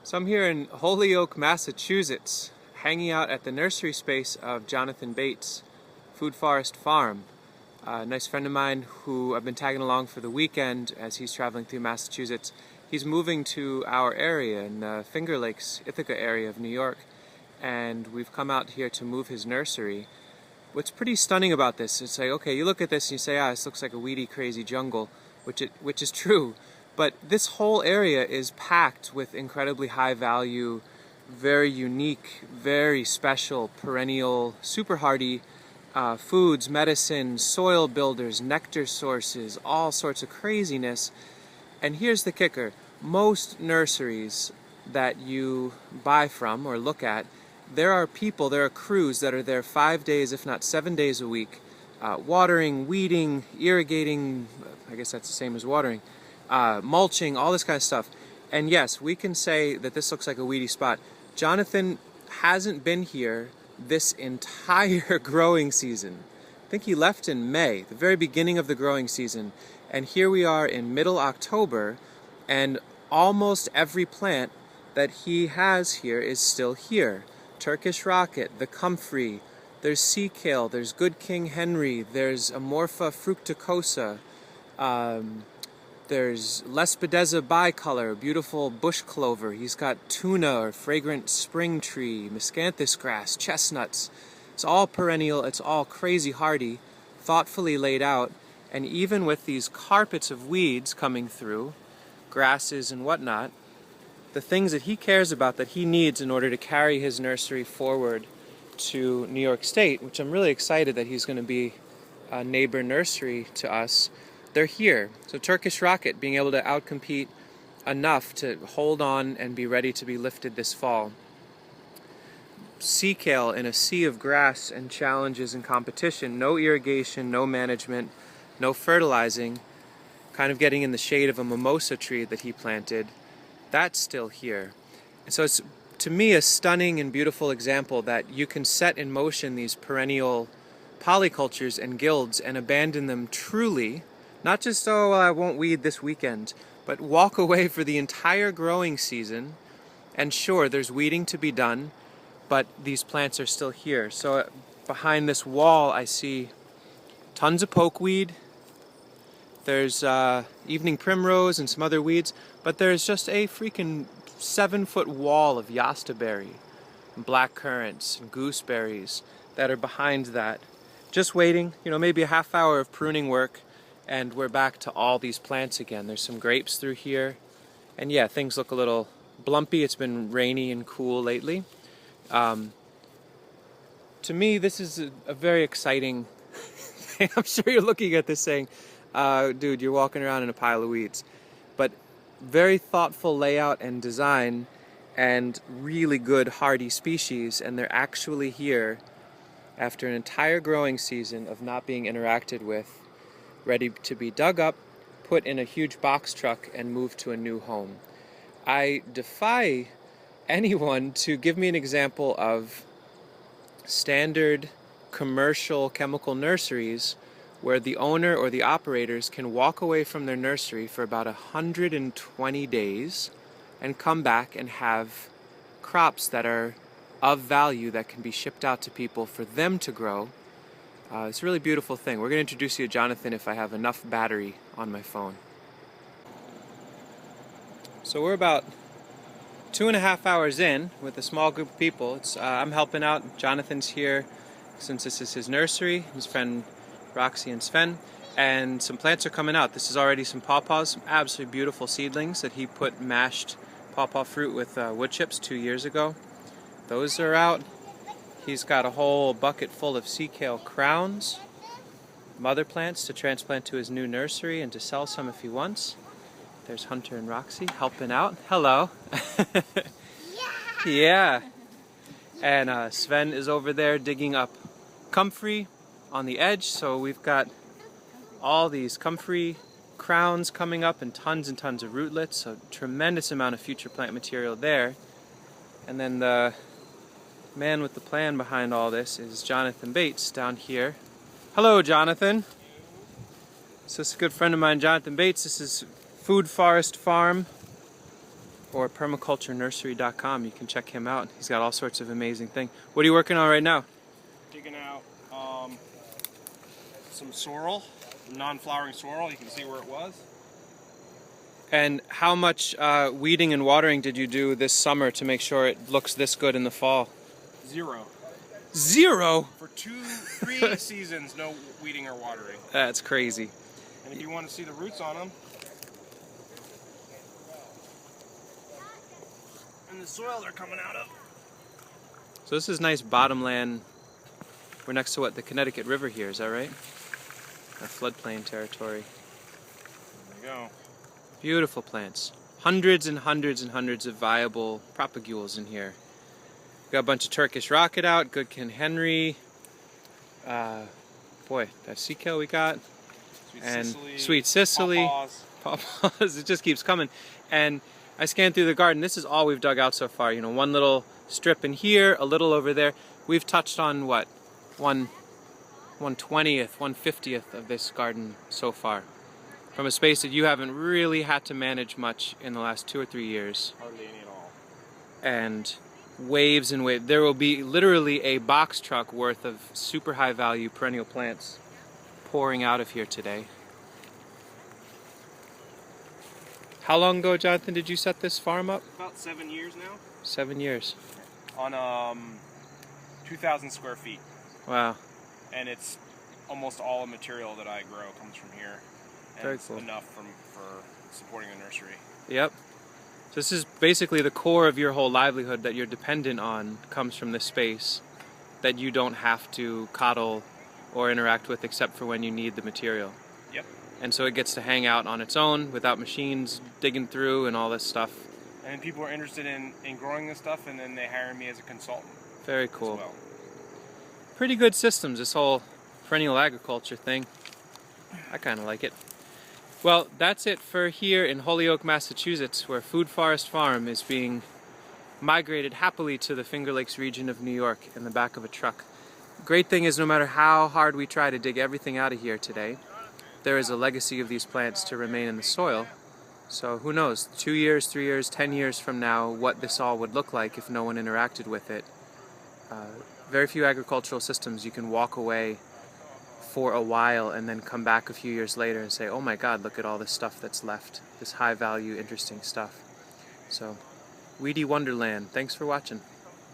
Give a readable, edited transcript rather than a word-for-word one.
So I'm here in Holyoke, Massachusetts, hanging out at the nursery space of Jonathan Bates' Food Forest Farm. A nice friend of mine who I've been tagging along for the weekend as he's traveling through Massachusetts. He's moving to our area in the Finger Lakes, Ithaca area of New York, and we've come out here to move his nursery. What's pretty stunning about this is like, okay, you look at this and you say, this looks like a weedy, crazy jungle, which is true. But this whole area is packed with incredibly high value, very unique, very special, perennial, super hardy foods, medicines, soil builders, nectar sources, all sorts of craziness. And here's the kicker. Most nurseries that you buy from or look at, there are crews that are there 5 days, if not 7 days a week, watering, weeding, irrigating, I guess that's the same as watering, mulching, all this kind of stuff. And yes, we can say that this looks like a weedy spot. Jonathan hasn't been here this entire growing season. I think he left in May, the very beginning of the growing season. And here we are in middle October, and almost every plant that he has here is still here. Turkish rocket, the comfrey, there's sea kale, there's good King Henry, there's Amorpha fructicosa, there's Lespedeza bicolor, beautiful bush clover. He's got tuna or fragrant spring tree, miscanthus grass, chestnuts. It's all perennial, it's all crazy hardy, thoughtfully laid out, and even with these carpets of weeds coming through, grasses and whatnot, the things that he cares about, that he needs in order to carry his nursery forward to New York State, which I'm really excited that he's going to be a neighbor nursery to us, they're here. So Turkish rocket being able to outcompete enough to hold on and be ready to be lifted this fall. Sea kale in a sea of grass and challenges and competition, no irrigation, no management, no fertilizing, kind of getting in the shade of a mimosa tree that he planted, that's still here. And so it's, to me, a stunning and beautiful example that you can set in motion these perennial polycultures and guilds and abandon them truly. Not just, I won't weed this weekend, but walk away for the entire growing season. And sure, there's weeding to be done, but these plants are still here. So behind this wall, I see tons of pokeweed. There's evening primrose and some other weeds, but there's just a freaking 7-foot wall of yastaberry, and black currants, and gooseberries that are behind that. Just waiting, maybe a half hour of pruning work, and we're back to all these plants again. There's some grapes through here. And yeah, things look a little blumpy. It's been rainy and cool lately. To me, this is a very exciting thing. I'm sure you're looking at this saying, dude, you're walking around in a pile of weeds. But very thoughtful layout and design and really good hardy species. And they're actually here after an entire growing season of not being interacted with, ready to be dug up, put in a huge box truck, and moved to a new home. I defy anyone to give me an example of standard commercial chemical nurseries where the owner or the operators can walk away from their nursery for about 120 days and come back and have crops that are of value that can be shipped out to people for them to grow. It's a really beautiful thing. We're going to introduce you to Jonathan if I have enough battery on my phone. So we're about 2.5 hours in with a small group of people. I'm helping out. Jonathan's here since this is his nursery, his friend Roxy and Sven, and some plants are coming out. This is already some pawpaws, some absolutely beautiful seedlings that he put mashed pawpaw fruit with wood chips 2 years ago. Those are out. He's got a whole bucket full of sea kale crowns, mother plants to transplant to his new nursery and to sell some if he wants. There's Hunter and Roxy helping out. Hello. Yeah. And Sven is over there digging up comfrey on the edge. So we've got all these comfrey crowns coming up and tons of rootlets. So tremendous amount of future plant material there. And then the man with the plan behind all this is Jonathan Bates down here. Hello, Jonathan. So this is a good friend of mine, Jonathan Bates. This is Food Forest Farm. or permaculturenursery.com. You can check him out. He's got all sorts of amazing things. What are you working on right now? Digging out some sorrel, non-flowering sorrel. You can see where it was. And how much weeding and watering did you do this summer to make sure it looks this good in the fall? 0. 0? For 3 seasons, no weeding or watering. That's crazy. And if you want to see the roots on them, and the soil they're coming out of. So this is nice bottomland. We're next to what, the Connecticut River here, is that right? Our floodplain territory. There you go. Beautiful plants. Hundreds and hundreds and hundreds of viable propagules in here. Got a bunch of Turkish rocket out, Goodkin Henry. Boy, that sea kale we got. Sweet Sicily. Pawpaws. It just keeps coming. And I scanned through the garden. This is all we've dug out so far. You know, one little strip in here, a little over there. We've touched on what? 1/20th, 1/50th of this garden so far. From a space that you haven't really had to manage much in the last 2 or 3 years. Hardly any at all. And waves and waves. There will be literally a box truck worth of super high value perennial plants pouring out of here today. How long ago, Jonathan, did you set this farm up? About 7 years now. 7 years. On 2,000 square feet. Wow. And it's almost all the material that I grow comes from here. And Very it's cool. enough for supporting a nursery. Yep. So this is basically the core of your whole livelihood that you're dependent on comes from this space that you don't have to coddle or interact with except for when you need the material. Yep. And so it gets to hang out on its own without machines digging through and all this stuff. And then people are interested in growing this stuff, and then they hire me as a consultant. Very cool. As well. Pretty good systems, this whole perennial agriculture thing. I kind of like it. Well, that's it for here in Holyoke, Massachusetts, where Food Forest Farm is being migrated happily to the Finger Lakes region of New York in the back of a truck. Great thing is, no matter how hard we try to dig everything out of here today, there is a legacy of these plants to remain in the soil. So who knows, 2 years, 3 years, 10 years from now, what this all would look like if no one interacted with it. Very few agricultural systems you can walk away for a while and then come back a few years later and say, oh my God, look at all this stuff that's left. This high value, interesting stuff. So, Weedy Wonderland. Thanks for watching.